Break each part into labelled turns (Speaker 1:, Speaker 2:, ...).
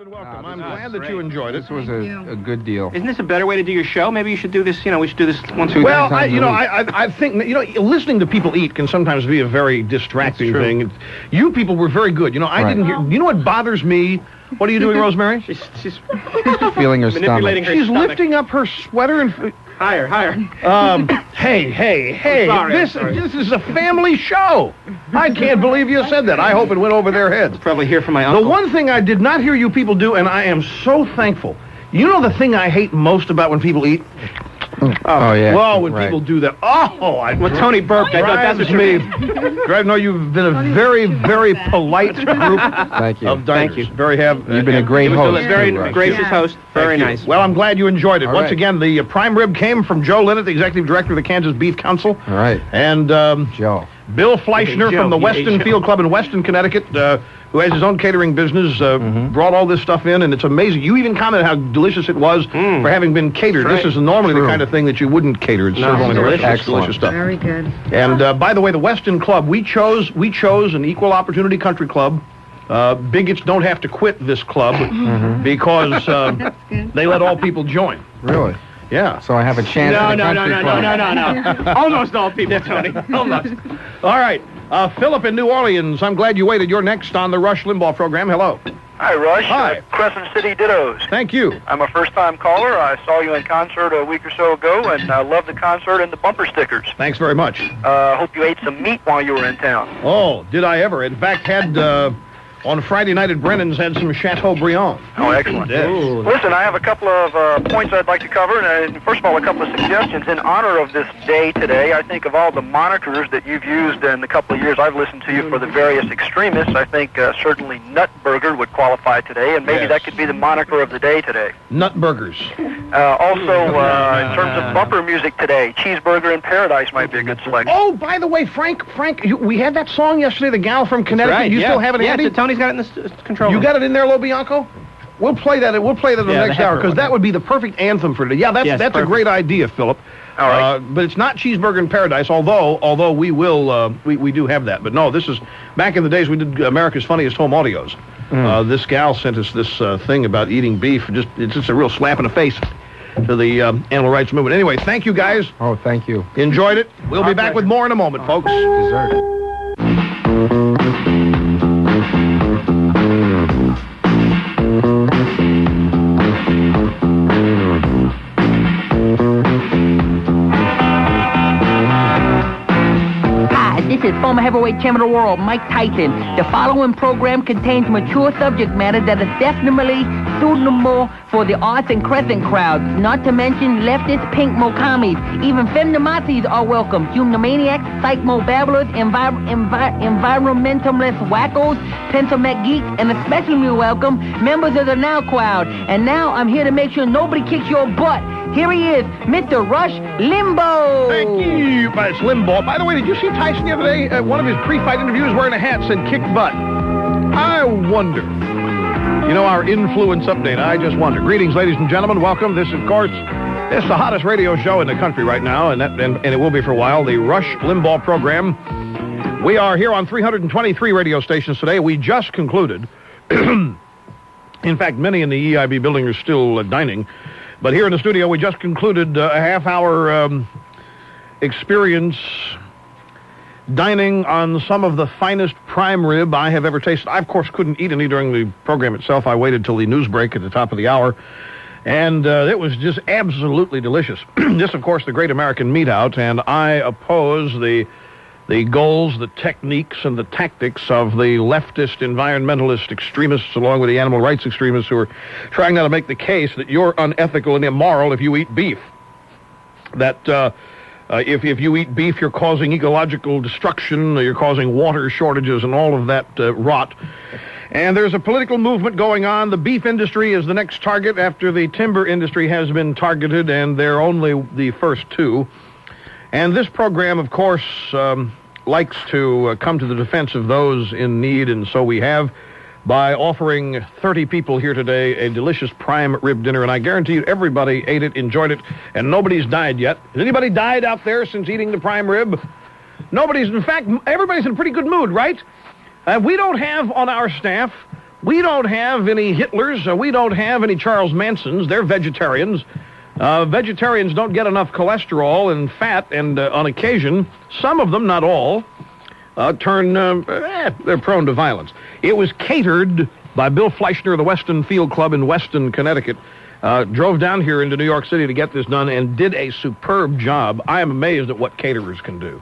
Speaker 1: Welcome. I'm glad that you enjoyed it.
Speaker 2: This was a good deal.
Speaker 3: Isn't this a better way to do your show? Maybe you should do this, we should do this once a week.
Speaker 1: Well, I think, listening to people eat can sometimes be a very distracting thing. You people were very good. I didn't hear, you know what bothers me? What are you doing, Rosemary?
Speaker 3: She's
Speaker 2: feeling her
Speaker 3: manipulating
Speaker 2: stomach.
Speaker 1: She's lifting up her sweater and...
Speaker 3: Higher.
Speaker 1: Hey,
Speaker 3: I'm sorry.
Speaker 1: This is a family show. I can't believe you said that. I hope it went over their heads.
Speaker 3: Probably hear from my uncle.
Speaker 1: The one thing I did not hear you people do, and I am so thankful. You know the thing I hate most about when people eat?
Speaker 2: Oh, yeah.
Speaker 1: Well, when people do that.
Speaker 3: Well, Tony burped. I thought that's what
Speaker 1: me. No, you've been a very, very polite group
Speaker 2: Thank you.
Speaker 1: of diners.
Speaker 3: Thank you.
Speaker 1: You've
Speaker 2: been a great host.
Speaker 3: Very
Speaker 2: too,
Speaker 3: gracious host. Very nice.
Speaker 1: Well, I'm glad you enjoyed it.
Speaker 2: All
Speaker 1: Once
Speaker 2: right.
Speaker 1: again, the prime rib came from Joe Linnett, the executive director of the Kansas Beef Council.
Speaker 2: All right.
Speaker 1: And
Speaker 2: Joe.
Speaker 1: Bill Fleischner
Speaker 3: Joe,
Speaker 1: from the
Speaker 3: Joe.
Speaker 1: Weston Field Club in Weston, Connecticut, who has his own catering business, brought all this stuff in, and it's amazing. You even commented how delicious it was for having been catered.
Speaker 3: Right.
Speaker 1: This is normally the kind of thing that you wouldn't cater. It's served only
Speaker 3: delicious.
Speaker 1: delicious, delicious stuff.
Speaker 4: Very good.
Speaker 1: And by the way, the Weston Club, we chose an equal opportunity country club. Bigots don't have to quit this club because they let all people join.
Speaker 2: Really?
Speaker 1: Yeah.
Speaker 2: So I have a chance at the country club.
Speaker 3: No. Almost all people, Tony. Almost.
Speaker 1: All right. Philip in New Orleans, I'm glad you waited. You're next on the Rush Limbaugh program. Hello.
Speaker 5: Hi, Rush.
Speaker 1: Hi.
Speaker 5: Crescent City Dittos.
Speaker 1: Thank you.
Speaker 5: I'm a first-time caller. I saw you in concert a week or so ago, and I love the concert and the bumper stickers.
Speaker 1: Thanks very much.
Speaker 5: Hope you ate some meat while you were in town.
Speaker 1: Oh, did I ever? In fact, had on Friday night at Brennan's, had some Chateaubriand.
Speaker 5: Oh, excellent.
Speaker 1: Yes.
Speaker 5: Listen, I have a couple of points I'd like to cover, and first of all, a couple of suggestions. In honor of this day today, I think of all the monikers that you've used in the couple of years I've listened to you for the various extremists, I think certainly Nutburger would qualify today, and maybe that could be the moniker of the day today.
Speaker 1: Nutburgers.
Speaker 5: Also, in terms of bumper music today, Cheeseburger in Paradise might be a good selection.
Speaker 1: Oh, by the way, Frank, we had that song yesterday, the gal from Connecticut.
Speaker 3: Right,
Speaker 1: you still have it, Andy?
Speaker 3: Yeah, Tony's got it in the control room.
Speaker 1: You got it in there, Lo Bianco? We'll play that in the next hour, because that would be the perfect anthem for today. Yeah, that's a great idea, Philip.
Speaker 5: All right.
Speaker 1: But it's not Cheeseburger in Paradise, although we will, we do have that. But no, this is, back in the days we did America's Funniest Home Audios. This gal sent us this thing about eating beef. It's just a real slap in the face to the animal rights movement. Anyway, thank you guys.
Speaker 2: Oh, thank you.
Speaker 1: Enjoyed it. We'll be back with more in a moment, folks.
Speaker 2: Dessert.
Speaker 6: This is former heavyweight champion of the world, Mike Tyson. The following program contains mature subject matter that is definitely suitable for the arts and crescent crowds, not to mention leftist pink mokamis. Even feminazis are welcome. Humaniacs, psycho babblers, environmentalist wackos, pencil mech geeks, and especially welcome members of the Now crowd. And now I'm here to make sure nobody kicks your butt. Here he is, Mr. Rush Limbaugh.
Speaker 1: Thank you. It's Limbaugh. By the way, did you see Tyson the other day? One of his pre-fight interviews wearing a hat said kick butt. I wonder. Our influence update. I just wonder. Greetings, ladies and gentlemen. Welcome. This, of course, is the hottest radio show in the country right now, and it will be for a while, the Rush Limbaugh program. We are here on 323 radio stations today. We just concluded. In fact, many in the EIB building are still dining. But here in the studio, we just concluded a half-hour experience dining on some of the finest prime rib I have ever tasted. I, of course, couldn't eat any during the program itself. I waited till the news break at the top of the hour, and it was just absolutely delicious. This, of course, the Great American Meat Out, and I oppose the goals, the techniques, and the tactics of the leftist, environmentalist extremists, along with the animal rights extremists who are trying now to make the case that you're unethical and immoral if you eat beef. That if you eat beef, you're causing ecological destruction, you're causing water shortages, and all of that rot. And there's a political movement going on. The beef industry is the next target after the timber industry has been targeted, and they're only the first two. And this program, of course, likes to come to the defense of those in need, and so we have, by offering 30 people here today a delicious prime rib dinner, and I guarantee you everybody ate it, enjoyed it, and nobody's died yet. Has anybody died out there since eating the prime rib? Nobody's. In fact, everybody's in a pretty good mood, right? We don't have on our staff We don't have any Hitlers. We don't have any Charles Mansons. They're vegetarians. Vegetarians don't get enough cholesterol and fat, and on occasion, some of them, not all, they're prone to violence. It was catered by Bill Fleischner of the Weston Field Club in Weston, Connecticut. Drove down here into New York City to get this done and did a superb job. I am amazed at what caterers can do.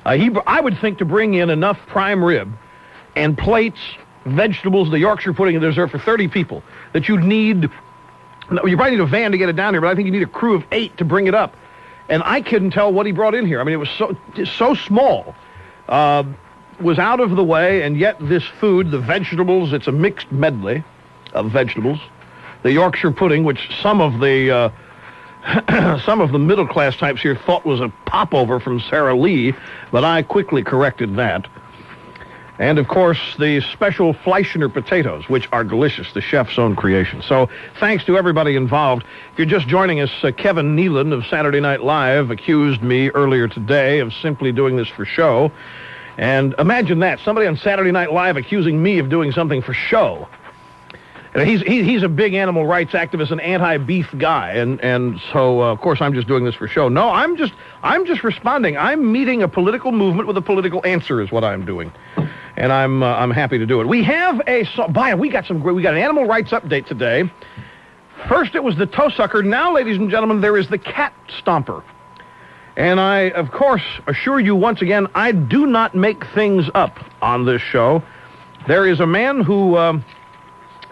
Speaker 1: I would think to bring in enough prime rib and plates, vegetables, the Yorkshire pudding and dessert for 30 people that you'd need. You probably need a van to get it down here, but I think you need a crew of 8 to bring it up. And I couldn't tell what he brought in here. I mean, it was so small. Was out of the way, and yet this food, the vegetables, it's a mixed medley of vegetables. The Yorkshire pudding, which some of the middle class types here thought was a popover from Sara Lee, but I quickly corrected that. And of course, the special Fleischner potatoes, which are delicious, the chef's own creation. So thanks to everybody involved. If you're just joining us, Kevin Nealon of Saturday Night Live accused me earlier today of simply doing this for show. And imagine that, somebody on Saturday Night Live accusing me of doing something for show. And he's a big animal rights activist, an anti-beef guy, and so of course I'm just doing this for show. No, I'm just responding. I'm meeting a political movement with a political answer is what I'm doing, and I'm happy to do it. We have we got an animal rights update today. First it was the toe sucker. Now, ladies and gentlemen, there is the cat stomper. And I, of course, assure you once again, I do not make things up on this show. There is a man who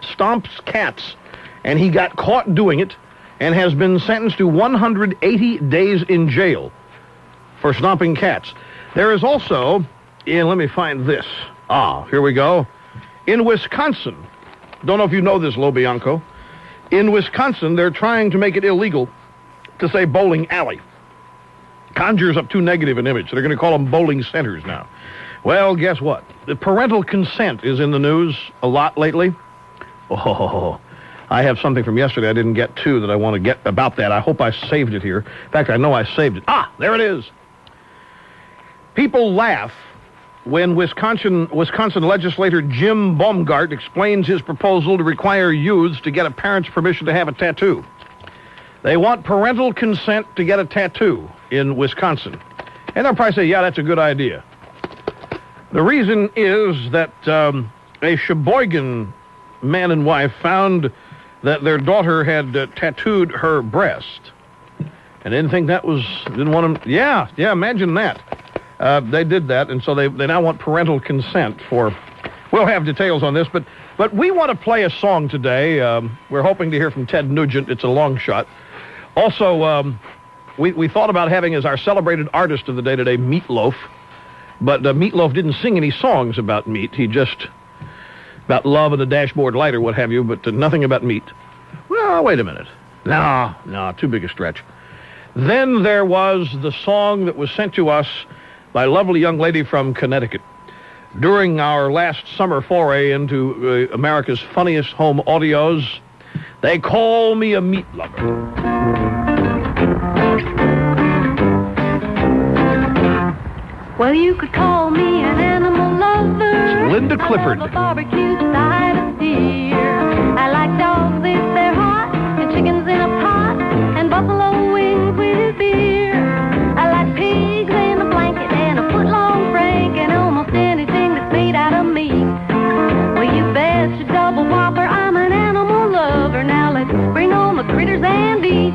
Speaker 1: stomps cats, and he got caught doing it and has been sentenced to 180 days in jail for stomping cats. There is also, let me find this. Here we go. In Wisconsin, don't know if you know this, LoBianco. In Wisconsin, they're trying to make it illegal to say bowling alley. Conjures up too negative an image. They're going to call them bowling centers now. Well, guess what? The parental consent is in the news a lot lately. Oh, I have something from yesterday I didn't get to that I want to get about that. I hope I saved it here. In fact, I know I saved it. There it is. People laugh when Wisconsin legislator Jim Baumgart explains his proposal to require youths to get a parent's permission to have a tattoo. They want parental consent to get a tattoo in Wisconsin. And they'll probably say, yeah, that's a good idea. The reason is that a Sheboygan man and wife found that their daughter had tattooed her breast. And didn't want them, yeah, imagine that. They did that, and so they now want parental consent for, we'll have details on this, but we want to play a song today. We're hoping to hear from Ted Nugent. It's a long shot. Also, we thought about having as our celebrated artist of the day today, Meatloaf. But Meatloaf didn't sing any songs about meat. He just, about love and a dashboard light or what have you, but nothing about meat. Well, wait a minute. No, too big a stretch. Then there was the song that was sent to us by a lovely young lady from Connecticut. During our last summer foray into America's funniest home audios, they call me a meat lover.
Speaker 4: Well, you could call me an animal lover.
Speaker 1: It's Linda Clifford.
Speaker 4: I love a barbecue side of deer. I like dogs if they're hot, and chickens in a pot, and buffalo wings with beer. I like pigs in a blanket and a foot-long frank, and almost anything that's made out of meat. Well, you bet your double whopper I'm an animal lover. Now let's bring on the critters and eat.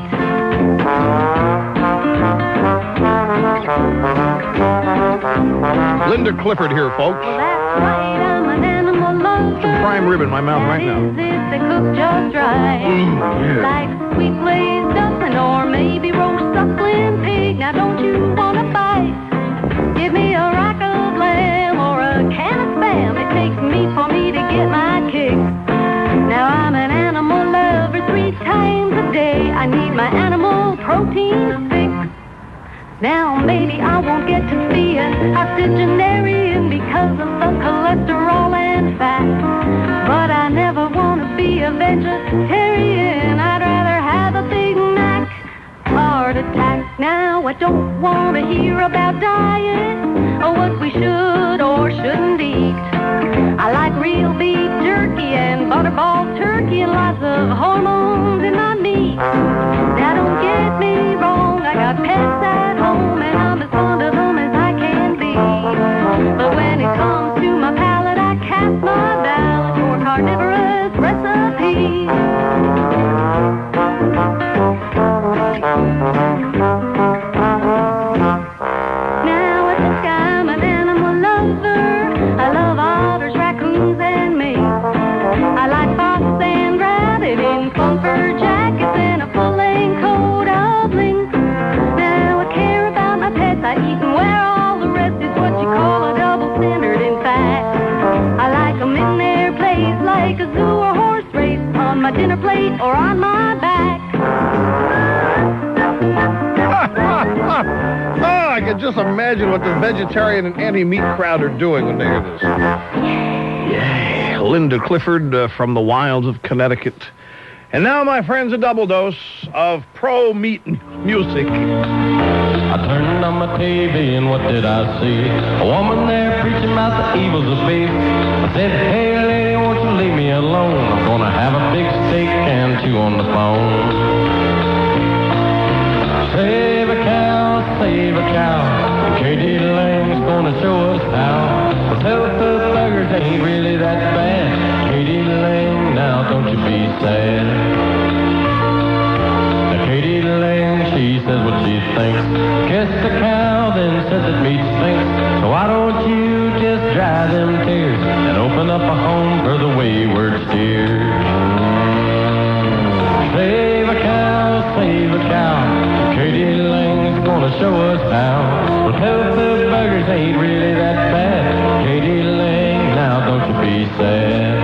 Speaker 1: Linda Clifford here, folks.
Speaker 4: Well, that's right, I'm an animal lover.
Speaker 1: Some prime rib in my mouth right now.
Speaker 4: That is if they cook just right.
Speaker 1: Yeah.
Speaker 4: Like sweet glazed dumpling or maybe roast suckling pig. Now don't you want a bite? Give me a rack of lamb or a can of Spam. It takes meat for me to get my kick. Now I'm an animal lover 3 times a day. I need my animal protein fix. Now maybe I won't get to be an octogenarian because of the cholesterol and fat. But I never want to be a vegetarian. I'd rather have a Big Mac. Heart attack. Now I don't want to hear about diet or what we should or shouldn't eat. I like real beef jerky ball turkey and lots of hormones in my meat. Now don't get me wrong, I got pets at home and I'm as fond of them as I can be. But when it comes to my palate, I cast my ballot for carnivorous recipes. Now I think I'm an animal lover. I love otters, raccoons, and mink. I like fox and rabbit in comfort jackets and a full-length coat of link. Now I care about my pets. I eat and wear all the rest. Is what you call a double standard, in fact. I like them in their place, like a zoo or horse race, on my dinner plate or on my back.
Speaker 1: Oh, I can just imagine what the vegetarian and anti-meat crowd are doing when they hear this. Yeah, Linda Clifford from the wilds of Connecticut. And now, my friends, a double dose of pro-meat music.
Speaker 7: I turned on my TV and what did I see? A woman there preaching about the evils of beef. I said, hey lady, won't you leave me alone? I'm gonna have a big steak and chew on the phone. Save a cow, save a cow. Katie Lang's gonna show us how. The tofu burgers ain't really that bad. Katie Lang, now don't you be sad. Now Katie Lang, she says what she thinks. Kissed the cow, then said that meat stinks. So why don't you just dry them tears and open up a home for the wayward steers? Save a cow, save a cow. Katie Lang's gonna show us how. The tofu burgers ain't really that bad. Katie Lang, now don't you be sad.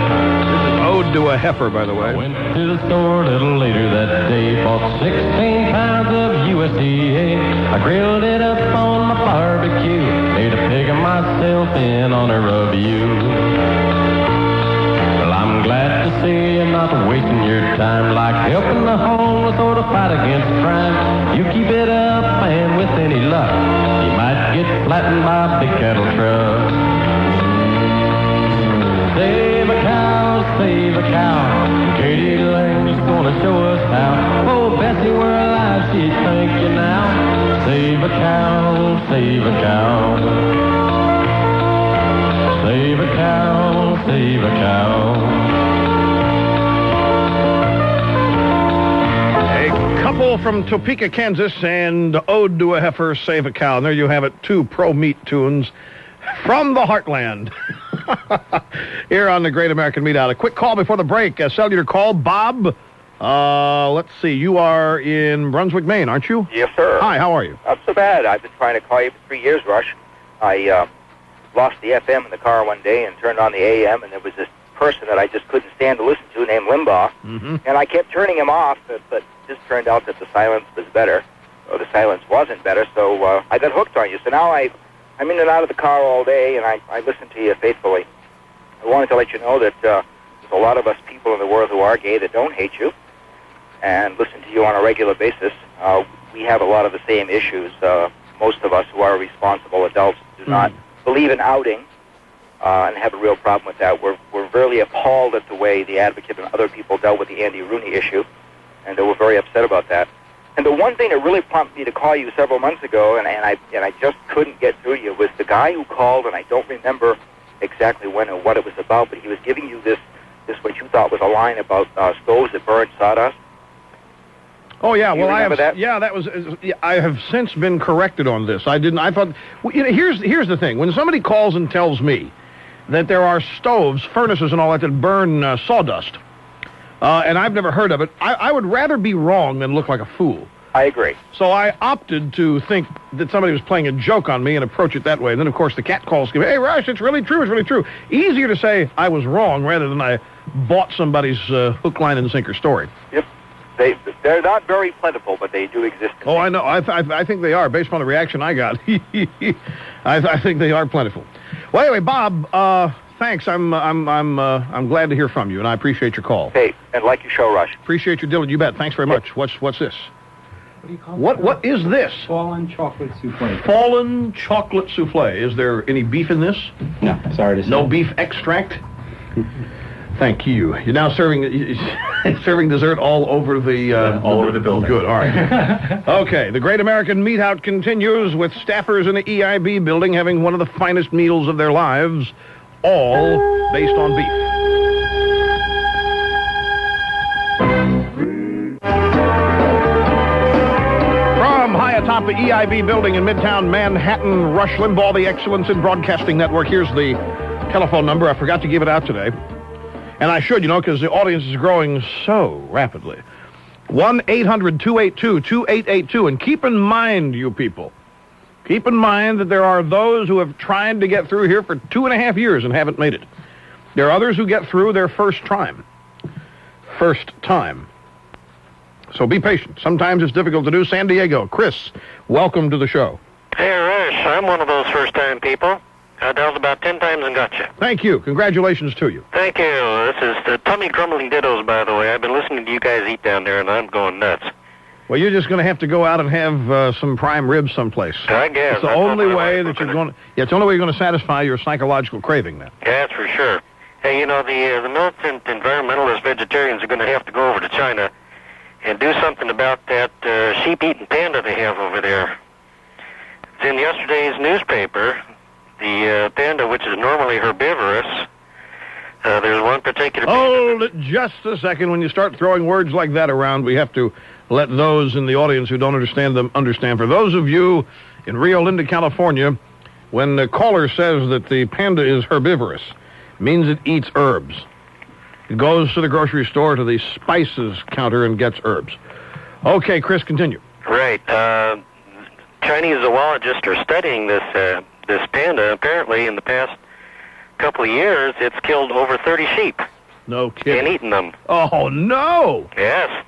Speaker 1: This is Ode to a Heifer, by the way.
Speaker 7: Went to the store a little later that day. Bought 16 pounds of USDA. I grilled it up on my barbecue. Made a pig of myself in honor of you. Well, I'm glad to see you not wasting your time, like helping the homeless or to fight against crime. You keep it up, and with any luck, you might get flattened by a big cattle truck. Save a cow, save a cow. Katie Lang's gonna show us how. Oh, Bessie, we're alive, she'd thank you now. Save a cow, save a cow. Save a cow, save a cow.
Speaker 1: Couple from Topeka, Kansas, and Ode to a Heifer, Save a Cow. And there you have it, two pro-meat tunes from the heartland. Here on the Great American Meat Out. A quick call before the break. A cellular call. Bob, let's see. You are in Brunswick, Maine, aren't you?
Speaker 8: Yes, sir.
Speaker 1: Hi, how are you?
Speaker 8: Not so bad. I've been trying to call you for 3 years, Rush. I lost the FM in the car one day and turned on the AM, and there was this person that I just couldn't stand to listen to named LIMBAUGH.
Speaker 1: Mm-hmm. And
Speaker 8: I kept turning him off, but just turned out that the silence was better, or the silence wasn't better, so I got hooked on you. So now I'm in and out of the car all day, and I listen to you faithfully. I wanted to let you know that there's a lot of us people in the world who are gay that don't hate you and listen to you on a regular basis. We have a lot of the same issues. Most of us who are responsible adults do not believe in outing and have a real problem with that. We're really appalled at the way the Advocate and other people dealt with the Andy Rooney issue, and we're very upset about that. And the one thing that really prompted me to call you several months ago, and I just couldn't get through to you, was the guy who called, and I don't remember exactly when or what it was about, but he was giving you this what you thought was a line about stoves that burn sawdust.
Speaker 1: Oh yeah, well
Speaker 8: remember that?
Speaker 1: Yeah, that was. I have since been corrected on this. I didn't. I thought. Well, here's the thing. When somebody calls and tells me that there are stoves, furnaces, and all that burn sawdust, and I've never heard of it, I would rather be wrong than look like a fool.
Speaker 8: I agree.
Speaker 1: So I opted to think that somebody was playing a joke on me and approach it that way. And then, of course, the cat calls, hey, Rush, it's really true, it's really true. Easier to say I was wrong rather than I bought somebody's hook, line, and sinker story.
Speaker 8: Yep. They're not very plentiful, but they do exist.
Speaker 1: Oh, I know. I think they are, based on the reaction I got. I think they are plentiful. Well, anyway, Bob, thanks. I'm glad to hear from you, and I appreciate your call.
Speaker 8: Hey, and like your show, Rush.
Speaker 1: Appreciate your diligence. You bet. Thanks very much. What's this?
Speaker 2: What do you call it?
Speaker 1: What is this?
Speaker 2: Fallen chocolate souffle.
Speaker 1: Fallen chocolate souffle. Is there any beef in this?
Speaker 2: No, sorry to say.
Speaker 1: No beef extract? Thank you. You're now serving dessert all over the...
Speaker 2: all over the building.
Speaker 1: Good, all right. Okay, the Great American Meat Out continues with staffers in the EIB building having one of the finest meals of their lives, all based on beef. From high atop the EIB building in Midtown Manhattan, Rush Limbaugh, the Excellence in Broadcasting Network. Here's the telephone number. I forgot to give it out today. And I should, because the audience is growing so rapidly. 1-800-282-2882. And keep in mind, you people, keep in mind that there are those who have tried to get through here for 2.5 years and haven't made it. There are others who get through their first time. First time. So be patient. Sometimes it's difficult to do. San Diego, Chris, welcome to the show.
Speaker 9: Hey, Rush, I'm one of those first-time people. I dialed about 10 times and got you.
Speaker 1: Thank you. Congratulations to you.
Speaker 9: Thank you. This is the tummy grumbling dittos, by the way. I've been listening to you guys eat down there, and I'm going nuts.
Speaker 1: Well, you're just going to have to go out and have some prime ribs someplace.
Speaker 9: I guess.
Speaker 1: It's the only way that you're going to... Yeah, it's the only way you're going to satisfy your psychological craving then.
Speaker 9: Yeah, that's for sure. Hey, the militant environmentalist vegetarians are going to have to go over to China and do something about that sheep-eating panda they have over there. It's in yesterday's newspaper. The panda, which is normally herbivorous, there's one particular...
Speaker 1: Hold it just a second. When you start throwing words like that around, we have to let those in the audience who don't understand them understand. For those of you in Rio Linda, California, when the caller says that the panda is herbivorous, it means it eats herbs. It goes to the grocery store to the spices counter and gets herbs. Okay, Chris, continue.
Speaker 9: Right. Chinese zoologists are studying this panda. Apparently, in the past couple of years, it's killed over 30 sheep.
Speaker 1: No kidding.
Speaker 9: And eaten them.
Speaker 1: Oh, no!
Speaker 9: Yes.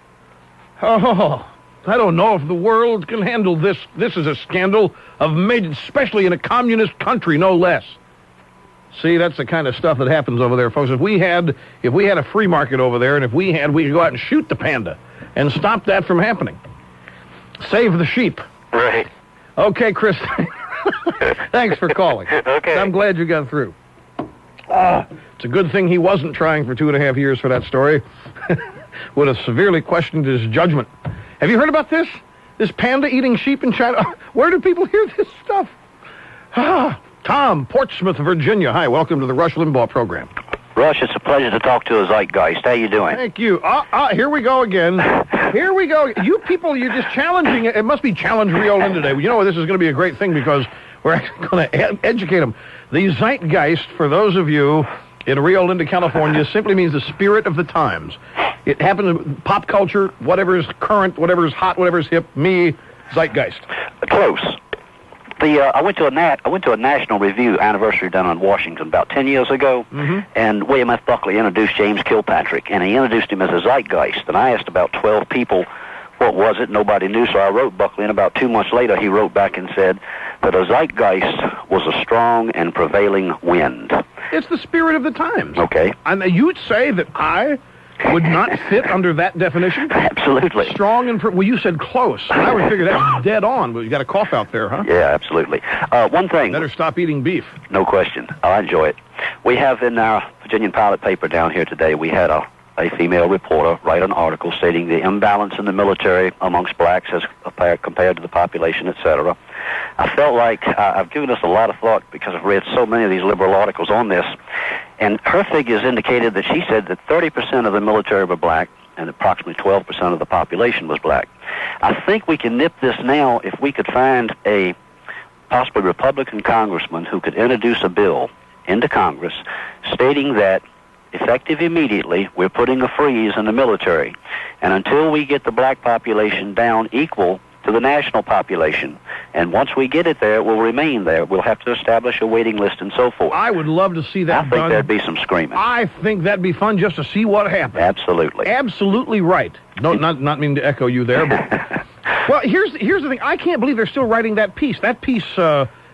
Speaker 1: Oh, I don't know if the world can handle this. This is a scandal of made, especially in a communist country, no less. See, that's the kind of stuff that happens over there, folks. If we had a free market over there, and we could go out and shoot the panda and stop that from happening. Save the sheep.
Speaker 9: Right.
Speaker 1: Okay, Chris. Thanks for calling.
Speaker 9: Okay.
Speaker 1: I'm glad you got through. It's a good thing he wasn't trying for 2.5 years for that story. Would have severely questioned his judgment. Have you heard about this? This panda eating sheep in China? Where do people hear this stuff? Tom, Portsmouth, Virginia. Hi, welcome to the Rush Limbaugh program.
Speaker 10: Rush, it's a pleasure to talk to a Zeitgeist. How you doing?
Speaker 1: Thank you. Here we go again. Here we go. You people, you're just challenging it. It must be Challenge Rio Linda today. You know what? This is going to be a great thing because we're actually going to educate them. The Zeitgeist, for those of you in Rio Linda, California, simply means the spirit of the times. It happens in pop culture, whatever is current, whatever is hot, whatever is hip. Me, Zeitgeist.
Speaker 10: Close. I went to a National Review anniversary down in Washington about 10 years ago, and William F. Buckley introduced James Kilpatrick, and he introduced him as a Zeitgeist. And I asked about 12 people, what was it? Nobody knew, so I wrote Buckley, and about 2 months later he wrote back and said that a Zeitgeist was a strong and prevailing wind.
Speaker 1: It's the spirit of the times.
Speaker 10: Okay.
Speaker 1: And you'd say that I would not fit under that definition?
Speaker 10: Absolutely.
Speaker 1: Strong and... well, you said close. I would figure that's dead on, but you got a cough out there, huh?
Speaker 10: Yeah, absolutely. One thing...
Speaker 1: Better stop eating beef.
Speaker 10: No question. I enjoy it. We have in our Virginian Pilot paper down here today, we had a female reporter write an article stating the imbalance in the military amongst blacks as compared to the population, etc. I felt like I've given this a lot of thought because I've read so many of these liberal articles on this, and her figures indicated that she said that 30% of the military were black and approximately 12% of the population was black. I think we can nip this now if we could find a possibly Republican congressman who could introduce a bill into Congress stating that effective immediately, we're putting a freeze in the military. And until we get the black population down equal to the national population, and once we get it there, it will remain there. We'll have to establish a waiting list and so forth.
Speaker 1: I would love to see that
Speaker 10: I think there'd be some screaming.
Speaker 1: I think that'd be fun just to see what happens.
Speaker 10: Absolutely.
Speaker 1: Absolutely right. No, not meaning to echo you there, but... Well, here's the thing. I can't believe they're still writing that piece. That piece...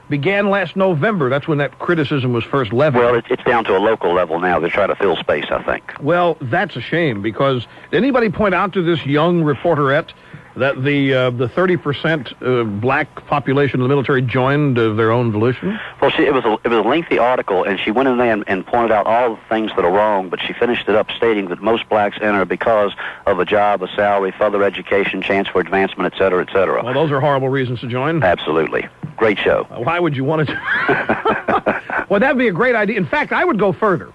Speaker 1: began last November. That's when that criticism was first leveled.
Speaker 10: Well, it's down to a local level now. They're trying to fill space, I think.
Speaker 1: Well, that's a shame, because did anybody point out to this young reporterette that the 30% black population of the military joined of their own volition?
Speaker 10: Well, it was a lengthy article, and she went in there and pointed out all the things that are wrong, but she finished it up stating that most blacks enter because of a job, a salary, further education, chance for advancement, et cetera, et cetera.
Speaker 1: Well, those are horrible reasons to join.
Speaker 10: Absolutely. Great show.
Speaker 1: Why would you want to? Well, that'd be a great idea. In fact, I would go further.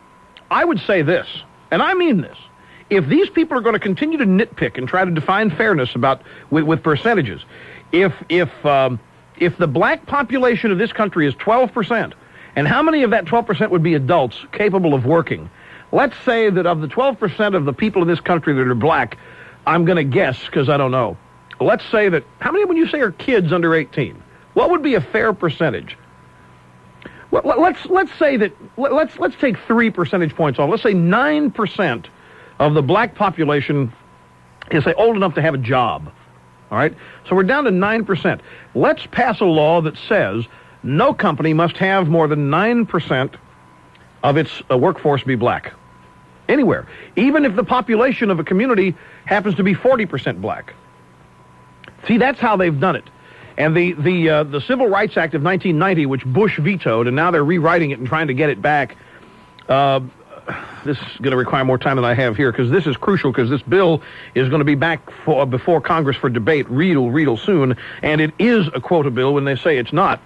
Speaker 1: I would say this, and I mean this. If these people are going to continue to nitpick and try to define fairness with percentages, if the black population of this country is 12%, and how many of that 12% would be adults capable of working? Let's say that of the 12% of the people in this country that are black, I'm going to guess because I don't know. Let's say that how many would you say are kids under 18? What would be a fair percentage? Well, let's say that let's take 3 percentage points off. Let's say 9% of the black population is, say, old enough to have a job. All right? So we're down to 9%. Let's pass a law that says no company must have more than 9% of its workforce be black. Anywhere. Even if the population of a community happens to be 40% black. See, that's how they've done it. And the Civil Rights Act of 1990, which Bush vetoed, and now they're rewriting it and trying to get it back, this is going to require more time than I have here, because this is crucial, because this bill is going to be back before Congress for debate real soon, and it is a quota bill when they say it's not.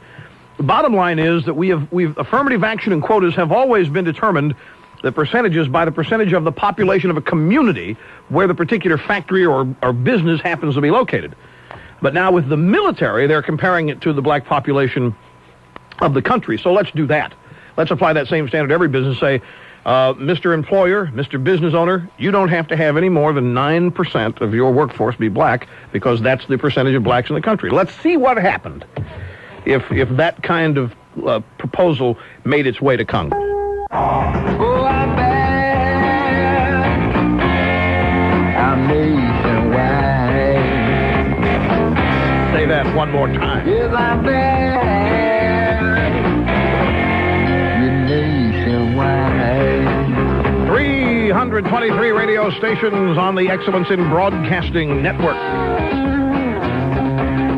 Speaker 1: The bottom line is that we've affirmative action and quotas have always been determined, the percentages, by the percentage of the population of a community where the particular factory or business happens to be located. But now with the military, they're comparing it to the black population of the country. So let's do that. Let's apply that same standard to every business. Say, Mr. Employer, Mr. Business Owner, you don't have to have any more than 9% of your workforce be black, because that's the percentage of blacks in the country. Let's see what happened if that kind of proposal made its way to Congress.
Speaker 6: Oh, I'm bad. I'm nationwide.
Speaker 1: Say that one more time.
Speaker 6: Yes, I'm bad. Nationwide.
Speaker 1: 323 radio stations on the Excellence in Broadcasting Network.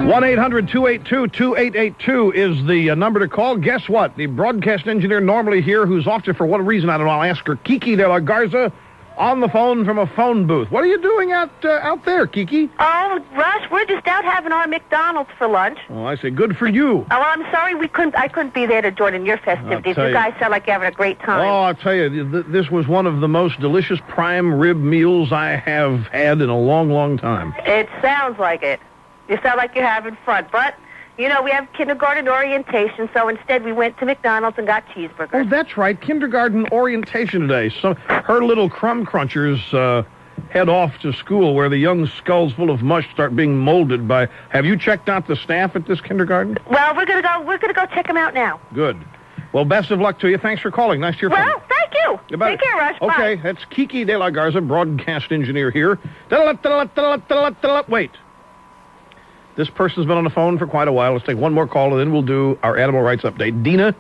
Speaker 1: 1-800-282-2882 is the number to call. Guess what? The broadcast engineer normally here, who's off to for what reason, I don't know. I'll ask her. Kiki de la Garza on the phone from a phone booth. What are you doing out there, Kiki?
Speaker 11: Oh, Rush, we're just out having our McDonald's for lunch.
Speaker 1: Oh, I say, good for you.
Speaker 11: Oh, I'm sorry I couldn't be there to join in your festivities. You guys sound like you're having a great time.
Speaker 1: Oh, I'll tell you, this was one of the most delicious prime rib meals I have had in a long time.
Speaker 11: It sounds like it. You sound like you're having fun. But, you know, we have kindergarten orientation, so instead we went to McDonald's and got cheeseburgers.
Speaker 1: Oh, that's right, kindergarten orientation today. So her little crumb crunchers head off to school where the young skulls full of mush start being molded by... Have you checked out the staff at this kindergarten?
Speaker 11: Well, we're gonna go check them out now.
Speaker 1: Good. Well, best of luck to you. Thanks for calling. Nice to hear from you.
Speaker 11: Well, thank you. Take care, Rush.
Speaker 1: Okay,
Speaker 11: Bye.
Speaker 1: that's Kiki de la Garza, broadcast engineer here. Wait. This person's been on the phone for quite a while. Let's take one more call, and then we'll do our animal rights update. Dina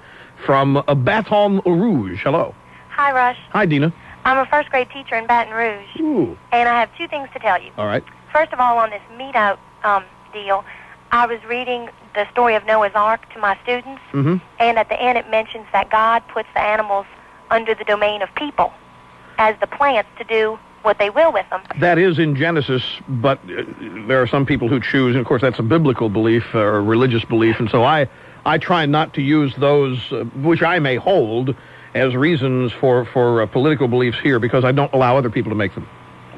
Speaker 1: from Baton Rouge. Hello.
Speaker 12: Hi, Rush.
Speaker 1: Hi, Dina.
Speaker 12: I'm a first-grade teacher in Baton Rouge.
Speaker 1: Ooh.
Speaker 12: And I have two things to tell you.
Speaker 1: All right.
Speaker 12: First of all, on this meet-out deal, I was reading the story of Noah's Ark to my students, and at the end it mentions that God puts the animals under the domain of people as the plants to do what they will with them. That
Speaker 1: is in Genesis, but there are some people who choose, and of course that's a biblical belief or a religious belief, and so I try not to use those, which I may hold, as reasons for political beliefs here, because I don't allow other people to make them.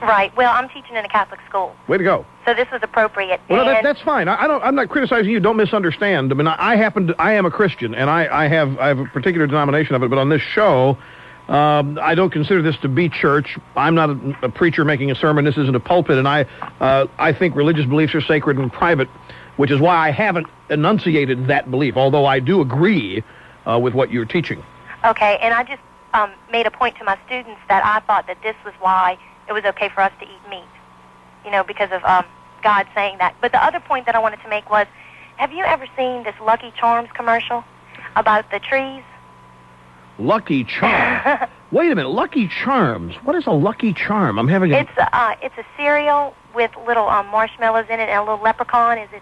Speaker 12: Right. Well, I'm teaching in a Catholic school.
Speaker 1: Way to go.
Speaker 12: So this was appropriate.
Speaker 1: Well, that's fine. I'm not criticizing you. Don't misunderstand. I mean, I am a Christian, and I have a particular denomination of it, but on this show, I don't consider this to be church. I'm not a preacher making a sermon. This isn't a pulpit, and I think religious beliefs are sacred and private, which is why I haven't enunciated that belief, although I do agree with what you're teaching.
Speaker 12: Okay, and I just made a point to my students that I thought that this was why it was okay for us to eat meat, because of God saying that. But the other point that I wanted to make was, have you ever seen this Lucky Charms commercial about the trees?
Speaker 1: Lucky Charms? Wait a minute, Lucky Charms. What is a Lucky Charm? I'm having a...
Speaker 12: It's a cereal with little marshmallows in it and a little leprechaun. They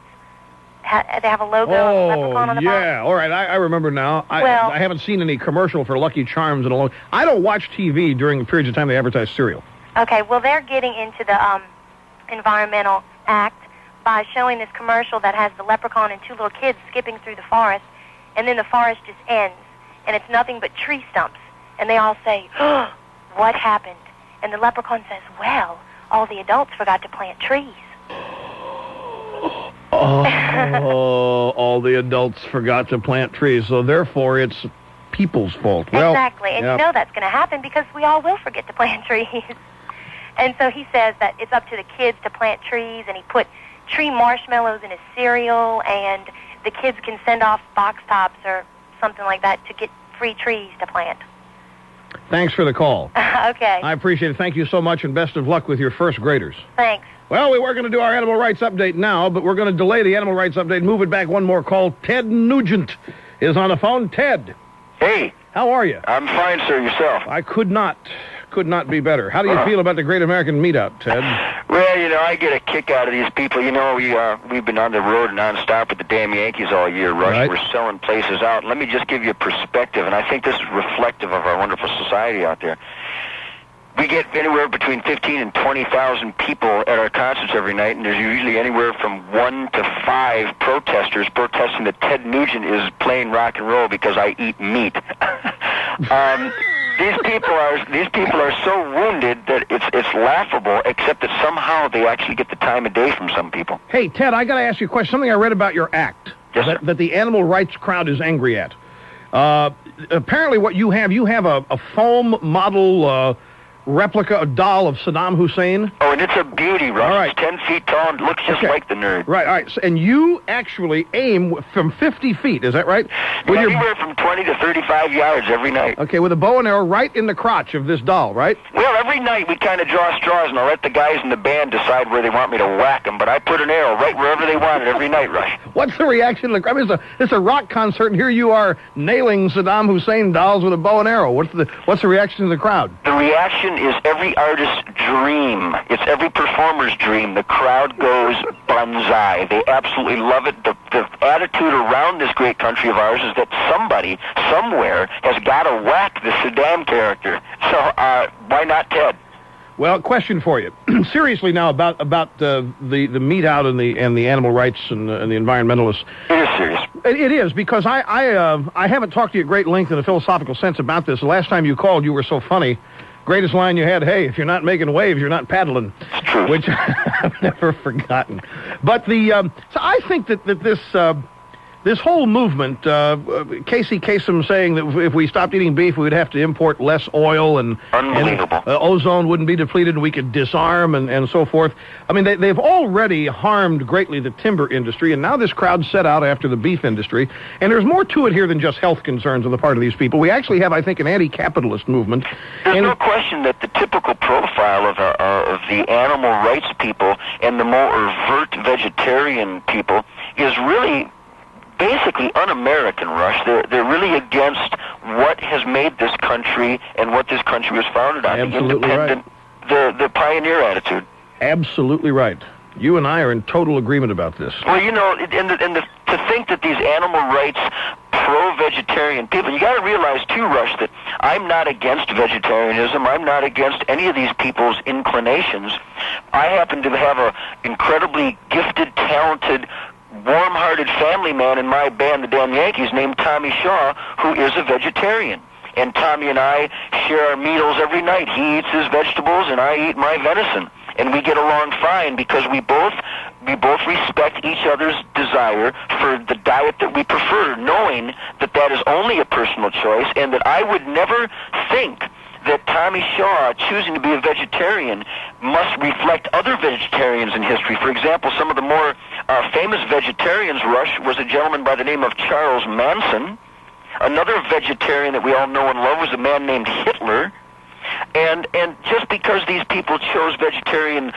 Speaker 12: have a logo of a leprechaun on the box?
Speaker 1: Yeah, all right, I remember now. I haven't seen any commercial for Lucky Charms in a long... I don't watch TV during the periods of time they advertise cereal.
Speaker 12: Okay, well, they're getting into the Environmental Act by showing this commercial that has the leprechaun and two little kids skipping through the forest, and then the forest just ends, and it's nothing but tree stumps. And they all say, oh, what happened? And the leprechaun says, well, all the adults forgot to plant trees.
Speaker 1: Oh, all the adults forgot to plant trees, so therefore it's people's fault. Well,
Speaker 12: exactly, and you know that's going to happen because we all will forget to plant trees. And so he says that it's up to the kids to plant trees, and he put tree marshmallows in his cereal, and the kids can send off box tops or something like that to get free trees to plant.
Speaker 1: Thanks for the call.
Speaker 12: Okay.
Speaker 1: I appreciate it. Thank you so much, and best of luck with your first graders.
Speaker 12: Thanks.
Speaker 1: Well, we were going to do our animal rights update now, but we're going to delay the animal rights update, move it back one more call. Ted Nugent is on the phone. Ted.
Speaker 13: Hey.
Speaker 1: How are you?
Speaker 13: I'm fine, sir. Yourself?
Speaker 1: I could not be better. How do you feel about the Great American Meetup, Ted?
Speaker 13: Well, you know, I get a kick out of these people. You know, we've been on the road nonstop with the damn Yankees all year, Rush.
Speaker 1: Right.
Speaker 13: We're selling places out. Let me just give you a perspective, and I think this is reflective of our wonderful society out there. We get anywhere between 15 and 20,000 people at our concerts every night, and there's usually anywhere from 1 to 5 protesters protesting that Ted Nugent is playing rock and roll because I eat meat. These people are so wounded that it's laughable, except that somehow they actually get the time of day from some people.
Speaker 1: Hey, Ted, I got to ask you a question. Something I read about your act that the animal rights crowd is angry at. Apparently what you have a foam model replica, a doll of Saddam Hussein.
Speaker 13: Oh, and it's a beauty, Rush.
Speaker 1: All right.
Speaker 13: It's 10 feet tall and looks just like the nerd.
Speaker 1: Right, all right. So, and you actually aim from 50 feet, is that right?
Speaker 13: With anywhere from 20 to 35 yards every night.
Speaker 1: Okay, with a bow and arrow right in the crotch of this doll, right?
Speaker 13: Well, every night we kind of draw straws, and I'll let the guys in the band decide where they want me to whack them, but I put an arrow right wherever they want it every night, Rush.
Speaker 1: What's the reaction of the crowd? I mean, it's a rock concert, and here you are nailing Saddam Hussein dolls with a bow and arrow. What's the reaction of the crowd?
Speaker 13: The reaction is every artist's dream. It's every performer's dream. The crowd goes banzai. They absolutely love it. The attitude around this great country of ours is that somebody, somewhere, has got to whack the Saddam character. So, why not Ted?
Speaker 1: Well, question for you. Seriously now about the meat out and the animal rights and the environmentalists.
Speaker 13: It is serious.
Speaker 1: It is, because I haven't talked to you at great length in a philosophical sense about this. The last time you called, you were so funny. Greatest line you had, hey, if you're not making waves, you're not paddling.
Speaker 13: It's true.
Speaker 1: Which I've never forgotten. But so I think that this whole movement, Casey Kasem saying that if we stopped eating beef, we would have to import less oil and ozone wouldn't be depleted and we could disarm and so forth. I mean, they've already harmed greatly the timber industry, and now this crowd set out after the beef industry. And there's more to it here than just health concerns on the part of these people. We actually have, I think, an anti-capitalist movement.
Speaker 13: There's no question that the typical profile of the animal rights people and the more overt vegetarian people is really basically un-American, Rush. They're really against what has made this country and what this country was founded on.
Speaker 1: Absolutely
Speaker 13: the independent,
Speaker 1: right.
Speaker 13: The pioneer attitude.
Speaker 1: Absolutely right. You and I are in total agreement about this.
Speaker 13: Well, you know, to think that these animal rights pro-vegetarian people, you got to realize too, Rush, that I'm not against vegetarianism. I'm not against any of these people's inclinations. I happen to have a incredibly gifted, talented, warm-hearted family man in my band, the Damn Yankees, named Tommy Shaw, who is a vegetarian. And Tommy and I share our meals every night. He eats his vegetables, and I eat my venison. And we get along fine because we both respect each other's desire for the diet that we prefer, knowing that that is only a personal choice, and that I would never think that Tommy Shaw choosing to be a vegetarian must reflect other vegetarians in history. For example, some of the more famous vegetarians, Rush, was a gentleman by the name of Charles Manson. Another vegetarian that we all know and love was a man named Hitler. And just because these people chose vegetarian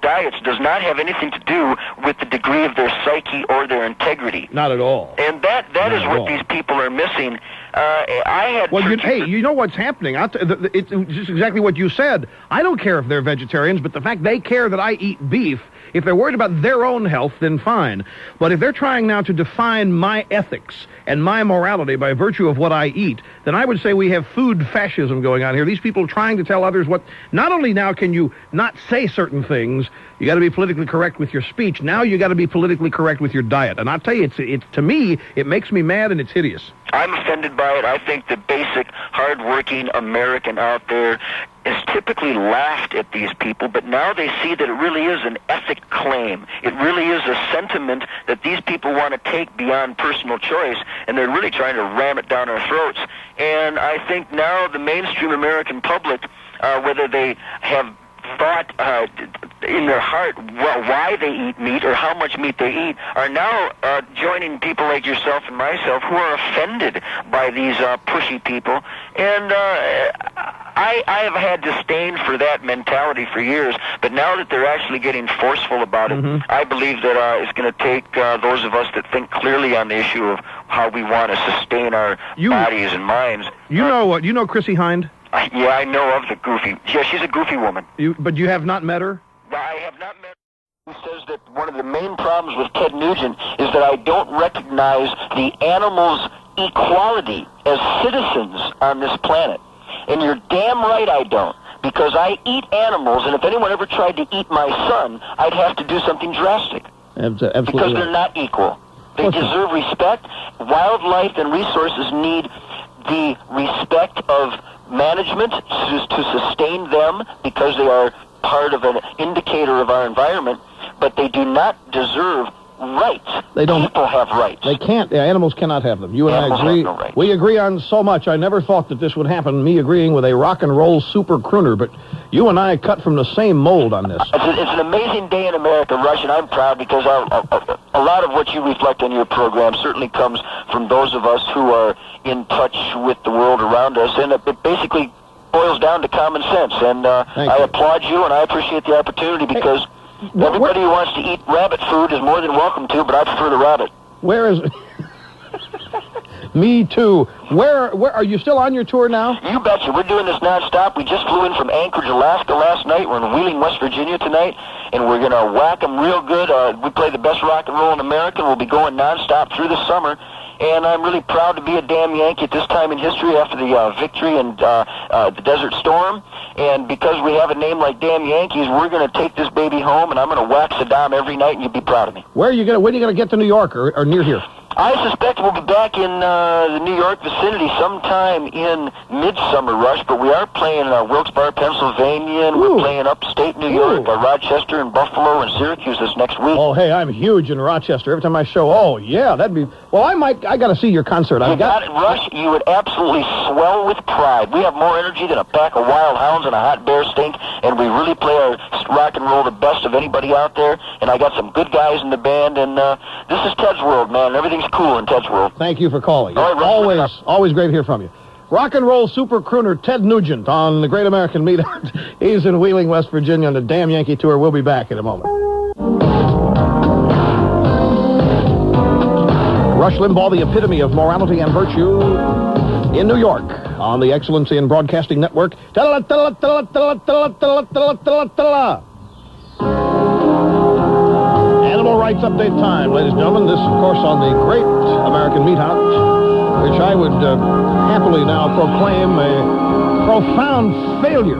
Speaker 13: diets does not have anything to do with the degree of their psyche or their integrity.
Speaker 1: Not at all.
Speaker 13: And that is what these people are missing.
Speaker 1: Hey, you know what's happening? It's just exactly what you said. I don't care if they're vegetarians, but the fact they care that I eat beef, if they're worried about their own health, then fine. But if they're trying now to define my ethics and my morality by virtue of what I eat, then I would say we have food fascism going on here. These people trying to tell others what... Not only now can you not say certain things, you got to be politically correct with your speech. Now you got to be politically correct with your diet. And I'll tell you, it's to me, it makes me mad and it's hideous.
Speaker 13: I'm offended by it. I think the basic, hard-working American out there is typically laughed at these people, but now they see that it really is an ethic claim. It really is a sentiment that these people want to take beyond personal choice, and they're really trying to ram it down our throats. And I think now the mainstream American public, whether they have thought in their heart why they eat meat or how much meat they eat, are now joining people like yourself and myself who are offended by these pushy people. And I have had disdain for that mentality for years, but now that they're actually getting forceful about it, I believe that it's going to take those of us that think clearly on the issue of how we want to sustain our bodies and minds.
Speaker 1: You know Chrissy Hind?
Speaker 13: Yeah, I know of the goofy. Yeah, she's a goofy woman.
Speaker 1: But you have not met her?
Speaker 13: I have not met her. Who says that one of the main problems with Ted Nugent is that I don't recognize the animals' equality as citizens on this planet. And you're damn right I don't. Because I eat animals, and if anyone ever tried to eat my son, I'd have to do something drastic.
Speaker 1: Absolutely.
Speaker 13: Because they're not equal. They deserve respect. Wildlife and resources need the respect of management to sustain them because they are part of an indicator of our environment, but they do not deserve rights. People have rights.
Speaker 1: They can't. Animals cannot have them. You and I agree.
Speaker 13: Have no rights.
Speaker 1: We agree on so much. I never thought that this would happen, me agreeing with a rock and roll super crooner, but you and I cut from the same mold on this.
Speaker 13: It's an amazing day in America, Rush, and I'm proud because a lot of what you reflect on your program certainly comes from those of us who are in touch with the world around us, and it basically boils down to common sense. And I applaud you, and I appreciate the opportunity because everybody who wants to eat rabbit food is more than welcome to, but I prefer the rabbit.
Speaker 1: Where is... Me too. Where are you still on your tour now?
Speaker 13: You betcha. We're doing this nonstop. We just flew in from Anchorage, Alaska last night. We're in Wheeling, West Virginia tonight, and we're going to whack them real good. We play the best rock and roll in America. We'll be going nonstop through the summer. And I'm really proud to be a damn Yankee at this time in history after the victory and the Desert Storm. And because we have a name like Damn Yankees, we're going to take this baby home, and I'm going to whack Saddam every night, and you'll be proud of me.
Speaker 1: When are you going to get to New York or near here?
Speaker 13: I suspect we'll be back in the New York vicinity sometime in midsummer, Rush, but we are playing Wilkes-Barre, Pennsylvania, and we're playing upstate New York, Rochester and Buffalo and Syracuse this next week.
Speaker 1: Oh, hey, I'm huge in Rochester. Every time I show, that'd be... Well, I got to see your concert.
Speaker 13: You got it, Rush. You would absolutely swell with pride. We have more energy than a pack of wild hounds and a hot bear stink, and we really play our rock and roll the best of anybody out there, and I got some good guys in the band, and this is Ted's World, man. Everything's cool in Ted's World.
Speaker 1: Thank you for calling.
Speaker 13: All right,
Speaker 1: Rush, always great to hear from you. Rock and roll super crooner Ted Nugent on the Great American Meetup. He's in Wheeling, West Virginia on the Damn Yankee Tour. We'll be back in a moment. Rush Limbaugh, the epitome of morality and virtue in New York on the Excellency in Broadcasting Network. Animal Rights Update time, ladies and gentlemen. This, of course, on the Great American Meetup, which I would happily now proclaim a profound failure,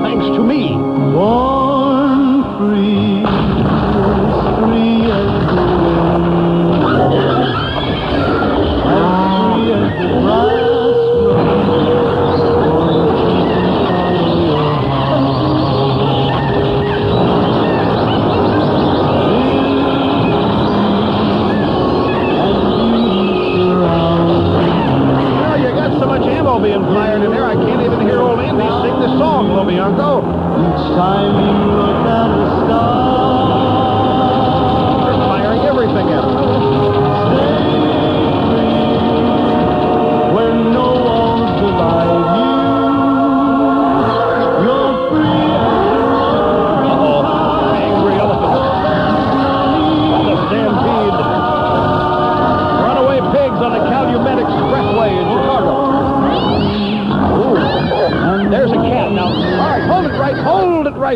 Speaker 1: thanks to me. Born free, free as the being fired in there, I can't even hear old Andy sing this song, Lobianco. Each time you look at a star, they're firing everything at us. When no one's alive,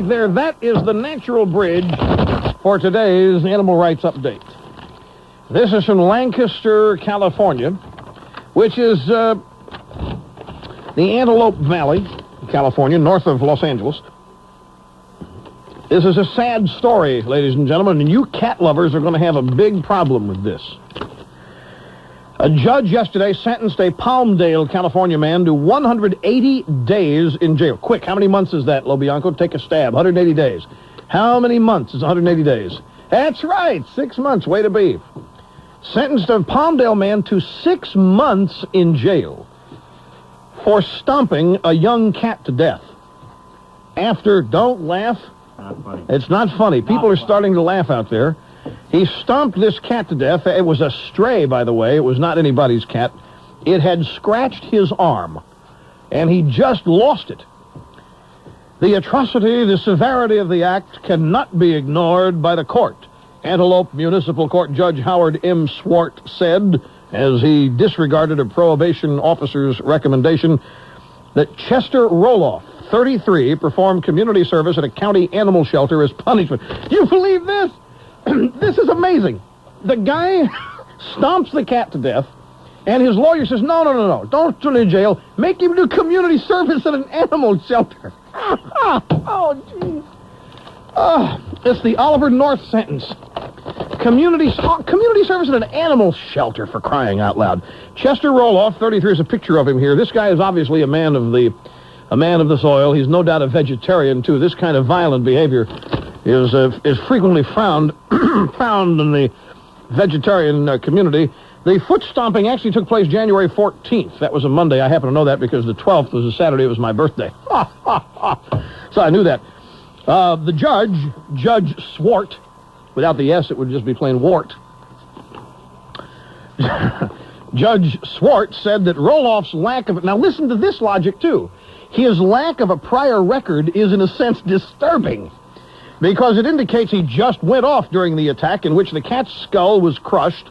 Speaker 1: right there, that is the natural bridge for today's Animal Rights Update. This is from Lancaster, California, which is the Antelope Valley, California, north of Los Angeles. This is a sad story, ladies and gentlemen, and you cat lovers are going to have a big problem with this. A judge yesterday sentenced a Palmdale, California man to 180 days in jail. Quick, how many months is that, LoBianco? Take a stab. 180 days. How many months is 180 days? That's right, 6 months. Way to be. Sentenced a Palmdale man to 6 months in jail for stomping a young cat to death. After, don't laugh.
Speaker 2: Not funny.
Speaker 1: It's not funny. People are starting to laugh out there. He stomped this cat to death. It was a stray, by the way. It was not anybody's cat. It had scratched his arm, and he just lost it. The atrocity, the severity of the act cannot be ignored by the court. Antelope Municipal Court Judge Howard M. Swart said, as he disregarded a probation officer's recommendation, that Chester Roloff, 33, performed community service at a county animal shelter as punishment. Do you believe this? This is amazing. The guy stomps the cat to death, and his lawyer says, no, don't put him in jail. Make him do community service at an animal shelter. Oh, jeez. It's the Oliver North sentence. Community service at an animal shelter, for crying out loud. Chester Roloff, 33, is a picture of him here. This guy is obviously a man of the soil. He's no doubt a vegetarian, too. This kind of violent behavior is frequently found in the vegetarian community. The foot stomping actually took place January 14th. That was a Monday. I happen to know that because the 12th was a Saturday. It was my birthday. So I knew that. The Judge Swart, without the S, it would just be plain Wart. Judge Swart said that Roloff's lack of... Now listen to this logic, too. His lack of a prior record is, in a sense, disturbing, because it indicates he just went off during the attack, in which the cat's skull was crushed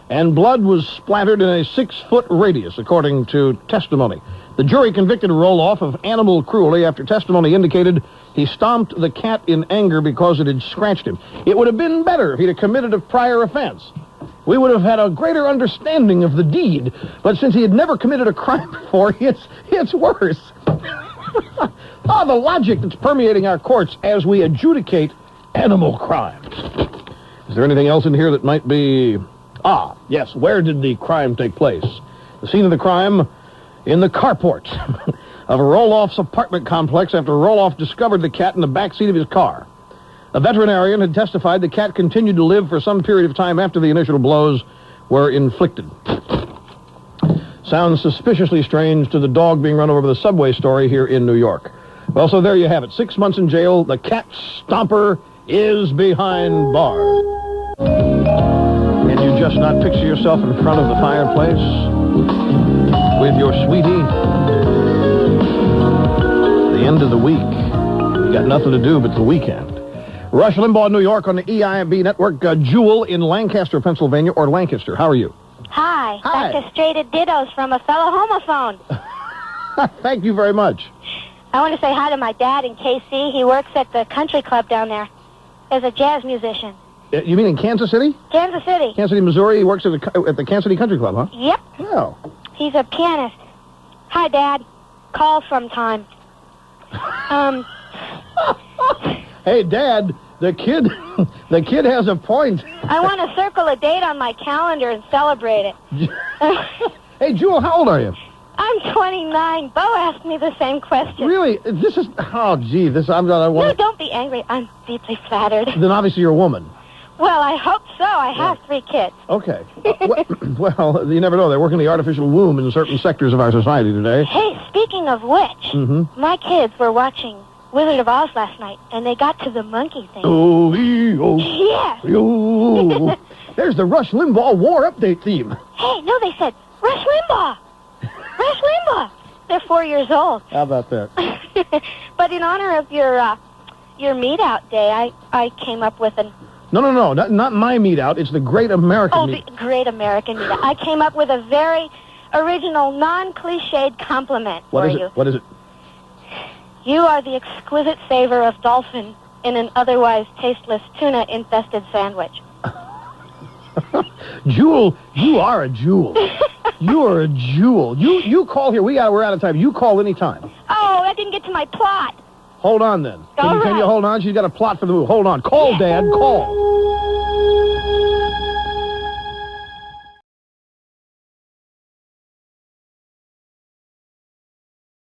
Speaker 1: and blood was splattered in a 6-foot radius, according to testimony. The jury convicted Roloff of animal cruelty after testimony indicated he stomped the cat in anger because it had scratched him. It would have been better if he'd have committed a prior offense. We would have had a greater understanding of the deed, but since he had never committed a crime before, it's worse. The logic that's permeating our courts as we adjudicate animal crimes. Is there anything else in here that might be... yes, where did the crime take place? The scene of the crime in the carport of a Roloff's apartment complex after Roloff discovered the cat in the back seat of his car. A veterinarian had testified the cat continued to live for some period of time after the initial blows were inflicted. Sounds suspiciously strange to the dog being run over by the subway story here in New York. Well, so there you have it. 6 months in jail. The cat stomper is behind bars. Can you just not picture yourself in front of the fireplace with your sweetie? The end of the week. You got nothing to do but the weekend. Rush Limbaugh, New York on the EIB network. Jewel in Lancaster, Pennsylvania, or Lancaster. How are you?
Speaker 14: Hi. Dr. Straighted Dittos from a fellow homophone.
Speaker 1: Thank you very much.
Speaker 14: I want to say hi to my dad in KC. He works at the country club down there as a jazz musician.
Speaker 1: You mean in Kansas City?
Speaker 14: Kansas City.
Speaker 1: Kansas City, Missouri. He works at the Kansas City Country Club, huh?
Speaker 14: Yep.
Speaker 1: Oh.
Speaker 14: He's a pianist. Hi, Dad. Call sometime.
Speaker 1: Hey, Dad, the kid has a point.
Speaker 14: I want to circle a date on my calendar and celebrate it.
Speaker 1: Hey, Jewel, how old are you?
Speaker 14: I'm 29. Bo asked me the same question.
Speaker 1: Really? This is... Oh, gee,
Speaker 14: No, don't be angry. I'm deeply flattered.
Speaker 1: Then obviously you're a woman.
Speaker 14: Well, I hope so. I have 3 kids.
Speaker 1: Okay. Well, you never know. They're working the artificial womb in certain sectors of our society today.
Speaker 14: Hey, speaking of which, my kids were watching Wizard of Oz last night, and they got to the monkey thing.
Speaker 1: Oh.
Speaker 14: Yes.
Speaker 1: There's the Rush Limbaugh War Update theme.
Speaker 14: Hey, no, they said, Rush Limbaugh. Rush Limbaugh. They're 4 years old.
Speaker 1: How about that?
Speaker 14: But in honor of your meat out day, I came up with an...
Speaker 1: No, not my meat out. It's the Great American Meat.
Speaker 14: The Great American Meat Out. I came up with a very original, non-cliched compliment for you.
Speaker 1: What is it?
Speaker 14: You are the exquisite savor of dolphin in an otherwise tasteless tuna-infested sandwich.
Speaker 1: Jewel, you are a jewel. You are a jewel. You call here. We're out of time. You call any time.
Speaker 14: Oh, that didn't get to my plot.
Speaker 1: Hold on then. Can you hold on? She's got a plot for the move. Hold on. Call, Dad. Call.